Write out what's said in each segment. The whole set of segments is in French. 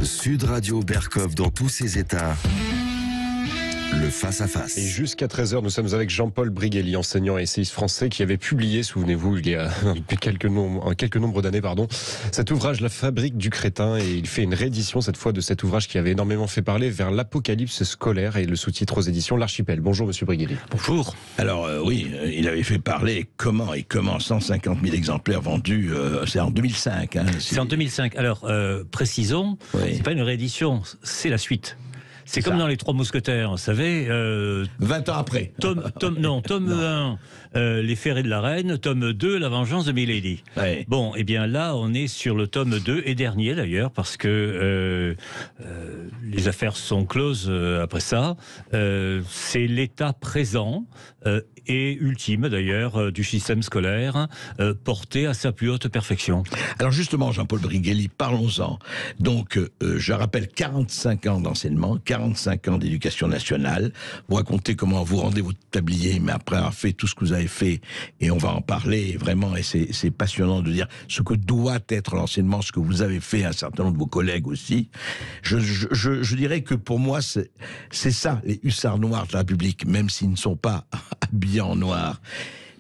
Sud Radio Berkov dans tous ses états. Le face-à-face. Et jusqu'à 13h, nous sommes avec Jean-Paul Briguelli, enseignant et essayiste français, qui avait publié, souvenez-vous, il y a quelques nombres d'années, cet ouvrage, La fabrique du crétin, et il fait une réédition cette fois de cet ouvrage qui avait énormément fait parler vers l'apocalypse scolaire, et le sous-titre aux éditions L'Archipel. Bonjour monsieur Briguelli. Bonjour. Alors il avait fait parler comment 150 000 exemplaires vendus, c'est en 2005. C'est en 2005. Alors précisons, c'est pas une réédition, c'est la suite. C'est comme dans Les Trois Mousquetaires, vous savez. 20 ans après. Tome 1, Les Ferrets de la Reine. Tome 2, La Vengeance de Milady. Ouais. Bon, et bien là, on est sur le tome 2 et dernier d'ailleurs, parce que les affaires sont closes après ça. C'est l'état présent et ultime d'ailleurs du système scolaire porté à sa plus haute perfection. Alors justement, Jean-Paul Briguelli, parlons-en. Donc, je rappelle 45 ans d'enseignement, 45 ans d'éducation nationale. Vous racontez comment vous rendez votre tablier, mais après avoir fait tout ce que vous avez fait, et on va en parler vraiment, et c'est passionnant de dire ce que doit être l'enseignement, ce que vous avez fait, un certain nombre de vos collègues aussi. Je dirais que pour moi, c'est ça, les hussards noirs de la République, même s'ils ne sont pas habillés en noir.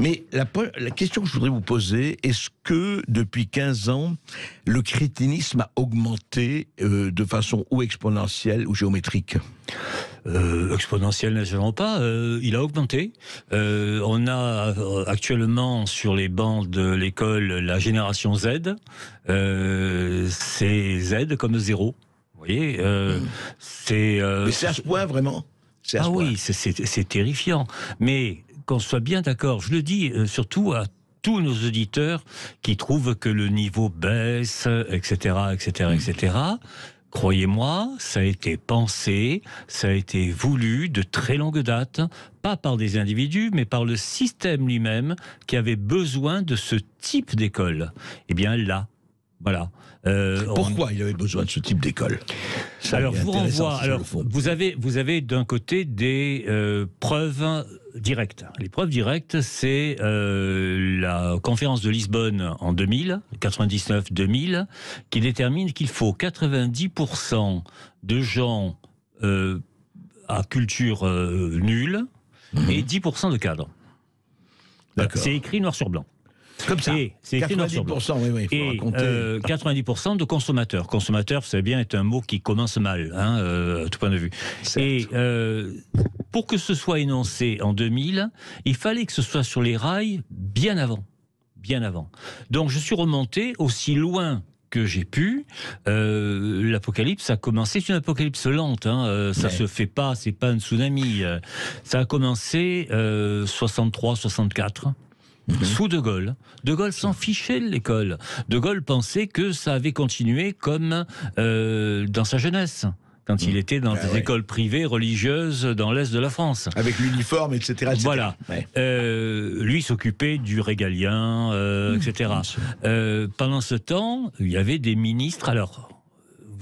Mais la question que je voudrais vous poser, est-ce que depuis 15 ans, le crétinisme a augmenté de façon ou exponentielle ou géométrique ? Exponentielle, naturellement pas. Il a augmenté. On a actuellement sur les bancs de l'école la génération Z. C'est Z comme 0. Vous voyez, Mais c'est à ce point vraiment ? Oui, c'est terrifiant. Mais qu'on soit bien d'accord, je le dis surtout à tous nos auditeurs qui trouvent que le niveau baisse, etc., etc., etc. Croyez-moi, ça a été pensé, ça a été voulu de très longue date, pas par des individus, mais par le système lui-même qui avait besoin de ce type d'école. Eh bien là, voilà. Pourquoi il avait besoin de ce type d'école ? Alors, je vous renvoie. Alors, vous avez d'un côté des preuves directes. Les preuves directes, c'est la conférence de Lisbonne en 2000, 99-2000, qui détermine qu'il faut 90% de gens à culture nulle et 10% de cadres. C'est écrit noir sur blanc. Comme ça, c'est écrit 90%, oui, il faut raconter. 90% de consommateurs. Consommateur, vous savez bien, est un mot qui commence mal, à tout point de vue. Certes. Et pour que ce soit énoncé en 2000, il fallait que ce soit sur les rails bien avant. Bien avant. Donc je suis remonté aussi loin que j'ai pu. L'apocalypse a commencé, c'est une apocalypse lente, ça se fait pas, c'est pas un tsunami. Ça a commencé 63-64. Sous De Gaulle. De Gaulle s'en fichait de l'école. De Gaulle pensait que ça avait continué comme dans sa jeunesse, quand il était dans des écoles privées religieuses dans l'Est de la France. Avec l'uniforme, etc. Voilà. Ouais. Lui s'occupait du régalien, etc. Pendant ce temps, il y avait des ministres. Alors,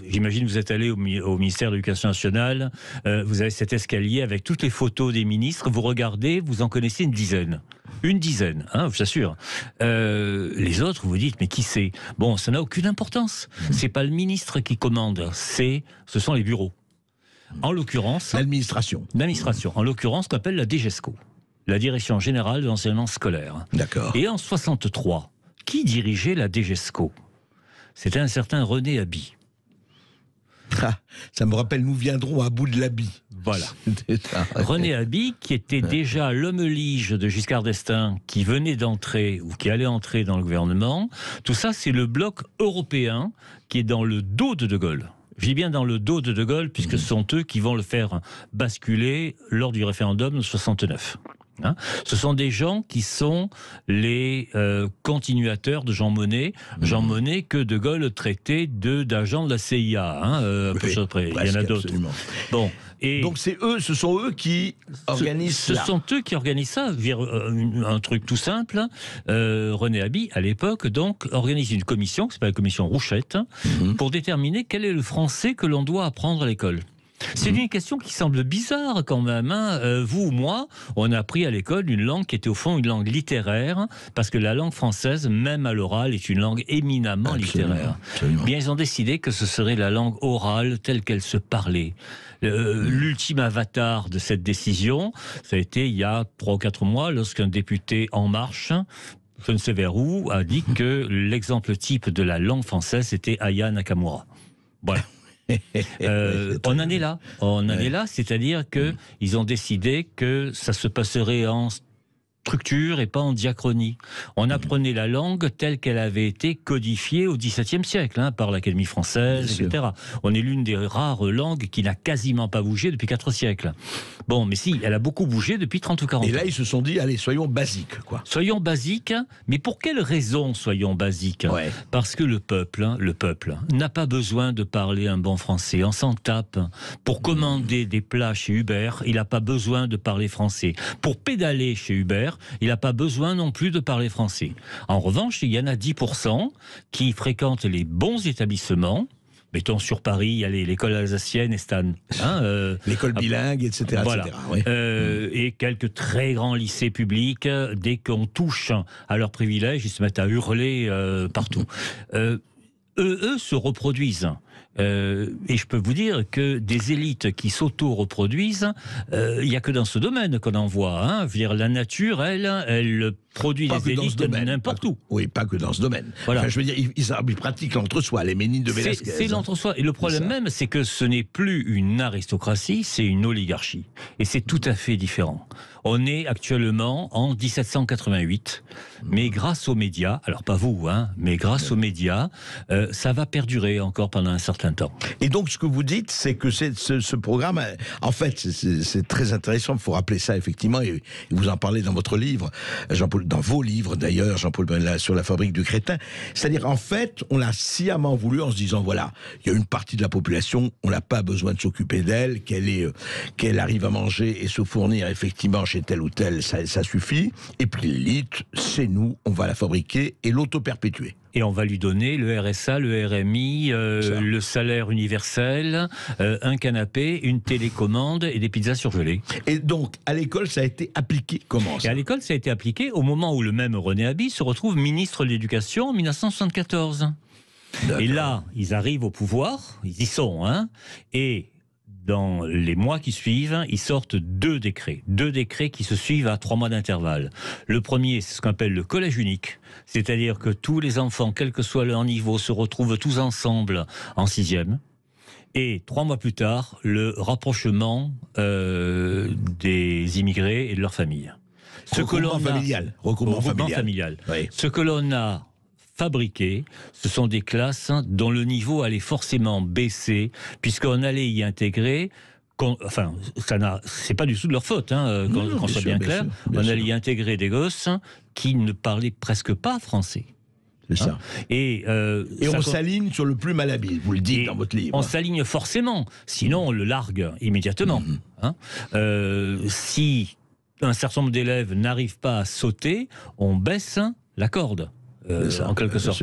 j'imagine que vous êtes allé au ministère de l'Éducation nationale, vous avez cet escalier avec toutes les photos des ministres, vous regardez, vous en connaissez une dizaine. Une dizaine, je vous assure. Les autres, vous dites, mais qui c'est ? Bon, ça n'a aucune importance. C'est pas le ministre qui commande, ce sont les bureaux. En l'occurrence... L'administration. L'administration. En l'occurrence, qu'on appelle la DGESCO, la Direction Générale de l'Enseignement Scolaire. D'accord. Et en 63, qui dirigeait la DGESCO ? C'était un certain René Haby. Ça me rappelle, nous viendrons à bout de l'habit. Voilà. René Haby, qui était déjà l'homme lige de Giscard d'Estaing, qui venait d'entrer, ou qui allait entrer dans le gouvernement. Tout ça, c'est le bloc européen qui est dans le dos de De Gaulle. Je dis bien dans le dos de De Gaulle, puisque ce sont eux qui vont le faire basculer lors du référendum de 69. Ce sont des gens qui sont les continuateurs de Jean Monnet. Jean Monnet que De Gaulle traitait d'agent de la CIA, peu chose près. Il y en a d'autres. Bon. Et donc ce sont eux qui organisent ça. Ce sont eux qui organisent ça. Un truc tout simple. René Haby, à l'époque, donc, organise une commission, qui s'appelle la commission Rouchette, pour déterminer quel est le français que l'on doit apprendre à l'école. C'est une question qui semble bizarre quand même. Hein. Vous ou moi, on a appris à l'école une langue qui était au fond une langue littéraire, parce que la langue française, même à l'oral, est une langue éminemment littéraire. Absolument. Bien, ils ont décidé que ce serait la langue orale telle qu'elle se parlait. L'ultime avatar de cette décision, ça a été il y a 3 ou 4 mois, lorsqu'un député En Marche, je ne sais vers où, a dit que l'exemple type de la langue française était Aya Nakamura. Voilà. On en est là. On en est là, c'est-à-dire que ils ont décidé que ça se passerait en structure et pas en diachronie. On apprenait la langue telle qu'elle avait été codifiée au XVIIe siècle par l'Académie française, etc. On est l'une des rares langues qui n'a quasiment pas bougé depuis 4 siècles. Bon, mais si, elle a beaucoup bougé depuis 30 ou 40 ans. Et là, ils se sont dit, allez, soyons basiques, quoi. Soyons basiques, mais pour quelle raison soyons basiques ? Parce que le peuple n'a pas besoin de parler un bon français. On s'en tape. Pour commander des plats chez Uber, il n'a pas besoin de parler français. Pour pédaler chez Uber, il n'a pas besoin non plus de parler français. En revanche, il y en a 10% qui fréquentent les bons établissements. Mettons sur Paris, il y a l'école alsacienne et Stan. L'école bilingue, etc. Voilà. Et quelques très grands lycées publics, dès qu'on touche à leurs privilèges, ils se mettent à hurler partout. Eux se reproduisent. Et je peux vous dire que des élites qui s'auto-reproduisent, il n'y a que dans ce domaine qu'on en voit. Je veux dire, la nature, elle produit des élites n'importe où. Oui, pas que dans ce domaine. Voilà. Enfin, je veux dire, ils pratiquent l'entre-soi, les Ménines de Velázquez. C'est l'entre-soi. Et le problème même, c'est que ce n'est plus une aristocratie, c'est une oligarchie. Et c'est tout à fait différent. On est actuellement en 1788, mais grâce aux médias, alors pas vous, mais grâce aux médias, ça va perdurer encore pendant un certain temps. Et donc, ce que vous dites, c'est que ce programme, en fait, c'est très intéressant, il faut rappeler ça, effectivement, et vous en parlez dans votre livre, Jean-Paul, dans vos livres d'ailleurs, Jean-Paul, sur la fabrique du crétin. C'est-à-dire, en fait, on l'a sciemment voulu en se disant, voilà, il y a une partie de la population, on n'a pas besoin de s'occuper d'elle, qu'elle arrive à manger et se fournir, effectivement, chez tel ou tel, ça suffit. Et puis l'élite, c'est nous, on va la fabriquer et l'auto-perpétuer. Et on va lui donner le RSA, le RMI, le salaire universel, un canapé, une télécommande et des pizzas surgelées. Et donc, à l'école, ça a été appliqué comment ça ? Et à l'école, ça a été appliqué au moment où le même René Haby se retrouve ministre de l'Éducation en 1974. D'accord. Et là, ils arrivent au pouvoir, ils y sont, et dans les mois qui suivent, ils sortent 2 décrets. 2 décrets qui se suivent à 3 mois d'intervalle. Le premier, c'est ce qu'on appelle le collège unique. C'est-à-dire que tous les enfants, quel que soit leur niveau, se retrouvent tous ensemble en 6e. Et 3 mois plus tard, le rapprochement des immigrés et de leurs familles. Regroupement familial. Oui. Ce que l'on a fabriqués, ce sont des classes dont le niveau allait forcément baisser, puisqu'on allait y intégrer, enfin, c'est pas du tout de leur faute, qu'on soit bien clair, on allait y intégrer des gosses qui ne parlaient presque pas français. C'est ça. Et on s'aligne sur le plus malhabile, vous le dites dans votre livre. On s'aligne forcément, sinon on le largue immédiatement. Si un certain nombre d'élèves n'arrivent pas à sauter, on baisse la corde. En quelque sorte.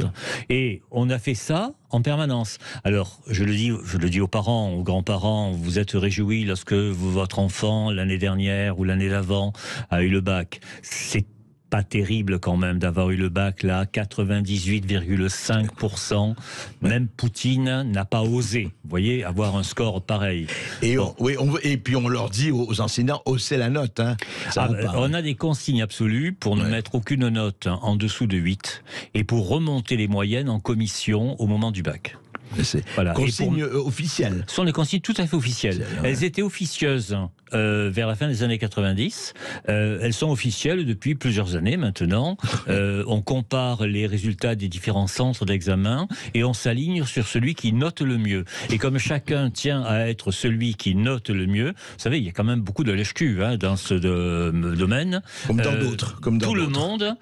Et on a fait ça en permanence. Alors, je le dis aux parents, aux grands-parents, vous êtes réjouis lorsque votre enfant, l'année dernière ou l'année d'avant, a eu le bac. C'est pas terrible quand même d'avoir eu le bac là, 98,5%. Même Poutine n'a pas osé, vous voyez, avoir un score pareil. Et, et puis on leur dit aux enseignants, haussez la note. On a des consignes absolues pour ne mettre aucune note en dessous de 8 et pour remonter les moyennes en commission au moment du bac. Voilà. Consignes officielles. Ce sont des consignes tout à fait officielles. Elles étaient officieuses vers la fin des années 90. Elles sont officielles depuis plusieurs années maintenant. On compare les résultats des différents centres d'examen et on s'aligne sur celui qui note le mieux. Et comme chacun tient à être celui qui note le mieux, vous savez, il y a quand même beaucoup de lèche-cul dans ce domaine. Comme dans d'autres. Tout le monde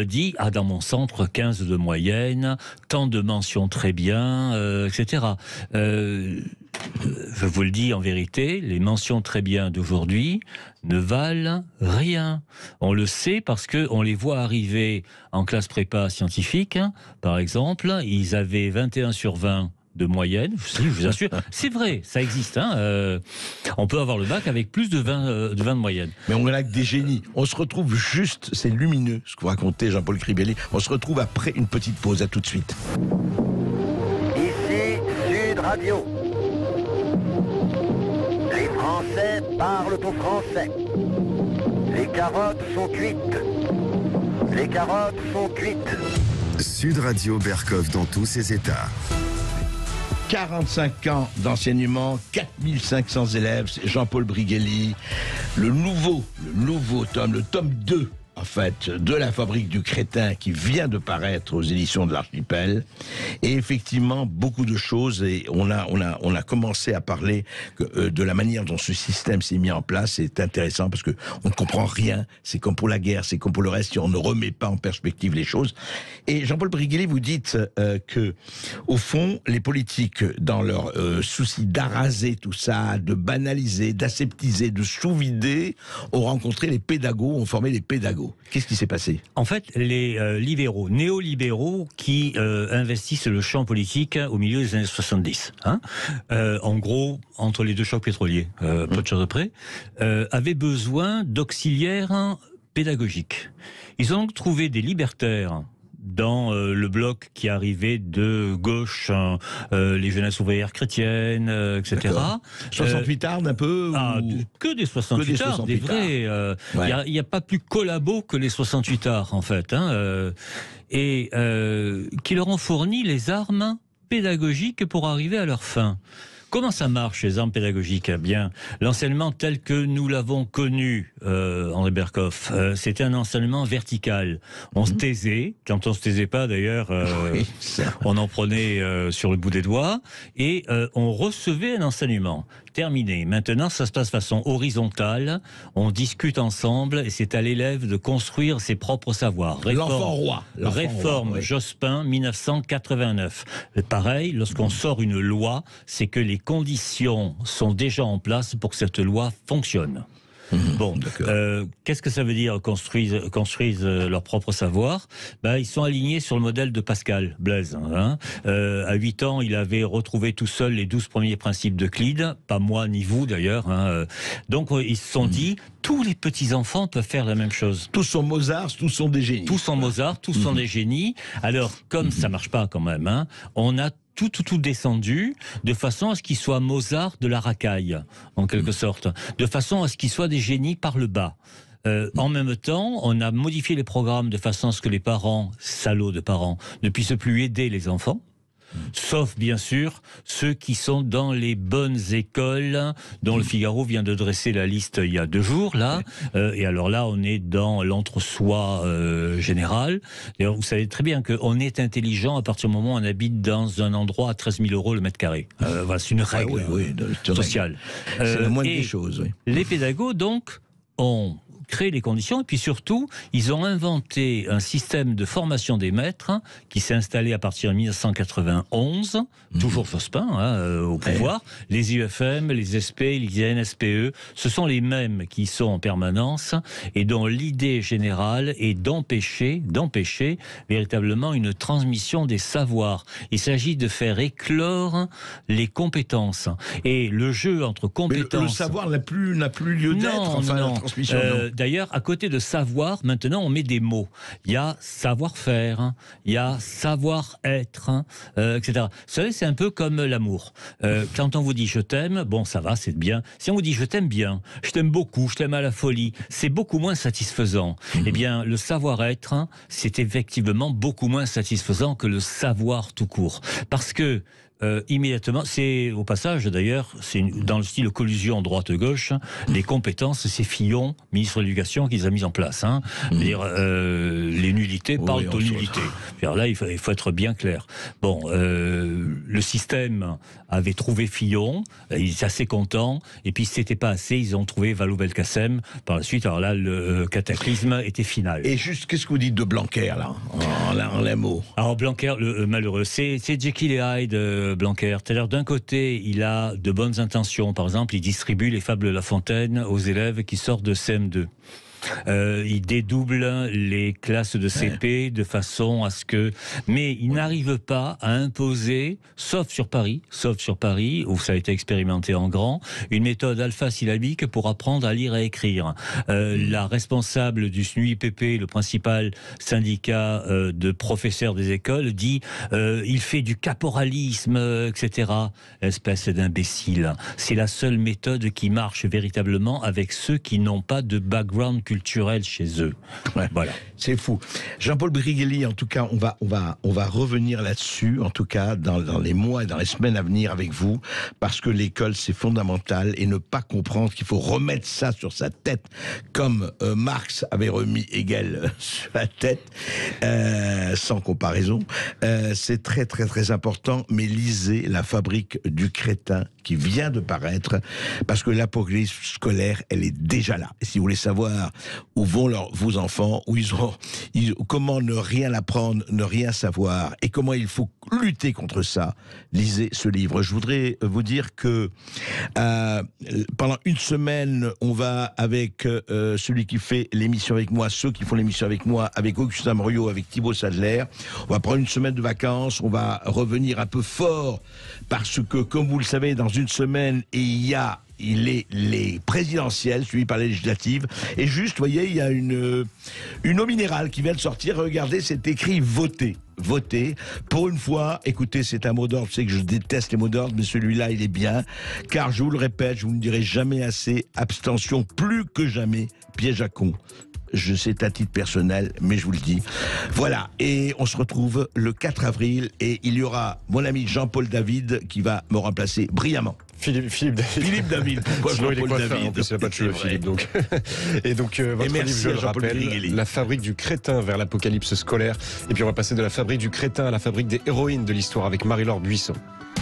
dit, dans mon centre, 15 de moyenne, tant de mentions très bien, etc. Je vous le dis en vérité, les mentions très bien d'aujourd'hui ne valent rien. On le sait parce qu'on les voit arriver en classe prépa scientifique, par exemple. Ils avaient 21 sur 20 de moyenne, si, je vous assure. C'est vrai, ça existe. Hein, on peut avoir le bac avec plus de 20 de moyenne. Mais on a que des génies. On se retrouve juste, c'est lumineux ce que vous racontez, Jean-Paul Cribelli. On se retrouve après une petite pause. À tout de suite. Ici Sud Radio. Les Français parlent au français. Les carottes sont cuites. Les carottes sont cuites. Sud Radio Berkov dans tous ses états. 45 ans d'enseignement, 4500 élèves, c'est Jean-Paul Briguelli. Le nouveau tome, le tome 2, en fait, de La Fabrique du Crétin, qui vient de paraître aux éditions de l'Archipel. Et effectivement, beaucoup de choses. Et on a commencé à parler de la manière dont ce système s'est mis en place. C'est intéressant parce que on ne comprend rien. C'est comme pour la guerre, c'est comme pour le reste, si on ne remet pas en perspective les choses. Et Jean-Paul Briguelli, vous dites que, au fond, les politiques, dans leur souci d'araser tout ça, de banaliser, d'aseptiser, de sous-vider, ont rencontré les pédagogues, ont formé les pédagogues. Qu'est-ce qui s'est passé? En fait, les libéraux, néolibéraux qui investissent le champ politique au milieu des années 70, hein, en gros, entre les deux chocs pétroliers, peu de choses près, avaient besoin d'auxiliaires pédagogiques. Ils ont donc trouvé des libertaires dans le bloc qui arrivait de gauche, les jeunesses ouvrières chrétiennes, etc. D'accord. 68 ardes un peu que des 68 ards, des vrais. Il n'y a pas plus collabo que les 68 ards, en fait. Hein, et qui leur ont fourni les armes pédagogiques pour arriver à leur fin. Comment ça marche, les armes pédagogiques? Eh bien, l'enseignement tel que nous l'avons connu, André Berkoff, c'était un enseignement vertical. On se taisait, quand on se taisait pas d'ailleurs, on en prenait sur le bout des doigts, et on recevait un enseignement. Terminé. Maintenant, ça se passe de façon horizontale, on discute ensemble, et c'est à l'élève de construire ses propres savoirs. L'enfant roi. Réforme oui. Jospin, 1989. Pareil, lorsqu'on sort une loi, c'est que les conditions sont déjà en place pour que cette loi fonctionne. Bon, qu'est-ce que ça veut dire construisent leur propre savoir? Ils sont alignés sur le modèle de Pascal Blaise. Hein. À 8 ans, il avait retrouvé tout seul les 12 premiers principes d'Euclide, pas moi ni vous d'ailleurs. Hein. Donc ils se sont dit, tous les petits-enfants peuvent faire la même chose. Tous sont Mozart, tous sont des génies. Tous sont Mozart, tous sont des génies. Alors, comme ça marche pas quand même, hein, on a tout descendu, de façon à ce qu'ils soient Mozart de la racaille, en quelque sorte, de façon à ce qu'ils soient des génies par le bas. En même temps, on a modifié les programmes de façon à ce que les parents, salauds de parents, ne puissent plus aider les enfants. Sauf, bien sûr, ceux qui sont dans les bonnes écoles, dont le Figaro vient de dresser la liste il y a 2 jours, là. Et alors là, on est dans l'entre-soi général. D'ailleurs, vous savez très bien qu'on est intelligent à partir du moment où on habite dans un endroit à 13 000 € le mètre carré. Voilà, c'est une règle sociale. C'est la moindre des choses, oui. Les pédagogues, donc, ont créé les conditions, et puis surtout, ils ont inventé un système de formation des maîtres qui s'est installé à partir de 1991, toujours Jospin au pouvoir. Les IEFM, les SP, les NSPE, ce sont les mêmes qui sont en permanence et dont l'idée générale est d'empêcher véritablement une transmission des savoirs. Il s'agit de faire éclore les compétences. Et le jeu entre compétences... Mais le savoir n'a plus lieu d'être, la transmission. D'ailleurs, à côté de savoir, maintenant, on met des mots. Il y a savoir-faire, il y a savoir-être, etc. Vous savez, c'est un peu comme l'amour. Quand on vous dit « je t'aime », bon, ça va, c'est bien. Si on vous dit « je t'aime bien »,« je t'aime beaucoup »,« je t'aime à la folie », c'est beaucoup moins satisfaisant. Eh bien, le savoir-être, c'est effectivement beaucoup moins satisfaisant que le savoir tout court. Parce que immédiatement, c'est au passage d'ailleurs, c'est dans le style collusion droite-gauche, les compétences, c'est Fillon, ministre de l'Éducation, qui les a mises en place. Hein. C'est-à-dire, les nullités parlent de nullités. Là, il faut être bien clair. Bon, le système avait trouvé Fillon, il est assez content, et puis si c'était pas assez, ils ont trouvé Vallaud-Belkacem par la suite. Alors là, le cataclysme était final. Et juste, qu'est-ce que vous dites de Blanquer, là, en un mot? Alors Blanquer, le malheureux, c'est Jekyll et Hyde, Blanquer. C'est-à-dire, d'un côté, il a de bonnes intentions. Par exemple, il distribue les fables de La Fontaine aux élèves qui sortent de CM2. Il dédouble les classes de CP de façon à ce que... Mais il n'arrive pas à imposer, sauf sur Paris, où ça a été expérimenté en grand, une méthode alpha-syllabique pour apprendre à lire et écrire. La responsable du SNUIPP, le principal syndicat de professeurs des écoles, dit il fait du caporalisme, etc. Espèce d'imbécile. C'est la seule méthode qui marche véritablement avec ceux qui n'ont pas de background culturel chez eux. Ouais. Voilà. C'est fou. Jean-Paul Brigelli, en tout cas, on va revenir là-dessus, en tout cas, dans les mois et dans les semaines à venir avec vous, parce que l'école, c'est fondamental, et ne pas comprendre qu'il faut remettre ça sur sa tête, comme Marx avait remis Hegel sur la tête, sans comparaison. C'est très, très, très important, mais lisez La Fabrique du crétin, qui vient de paraître, parce que l'apocalypse scolaire, elle est déjà là. Et si vous voulez savoir où vont vos enfants, comment ne rien apprendre, ne rien savoir, et comment il faut lutter contre ça, lisez ce livre. Je voudrais vous dire que pendant une semaine, on va avec celui qui fait l'émission avec moi, ceux qui font l'émission avec moi, avec Augustin Moriot, avec Thibaut Sadler. On va prendre une semaine de vacances, on va revenir un peu fort, parce que, comme vous le savez, dans une semaine, il est les présidentielles, suivies par les législatives. Et juste, vous voyez, il y a une eau minérale qui vient de sortir. Regardez, c'est écrit « Voter ». Voter. Pour une fois, écoutez, c'est un mot d'ordre. Je sais que je déteste les mots d'ordre, mais celui-là, il est bien. Car, je vous le répète, je vous ne dirai jamais assez, abstention plus que jamais, piège à con. Je sais à titre personnel, mais je vous le dis. Voilà, et on se retrouve le 4 avril, et il y aura mon ami Jean-Paul David qui va me remplacer brillamment. Philippe David, pourquoi Jean-Paul David? En plus, il n'a pas de cheveux, C'est vrai. Philippe. Donc. Et donc, votre livre, je le rappelle, La Fabrique du crétin vers l'apocalypse scolaire. Et puis, on va passer de la fabrique du crétin à la fabrique des héroïnes de l'histoire avec Marie-Laure Buisson.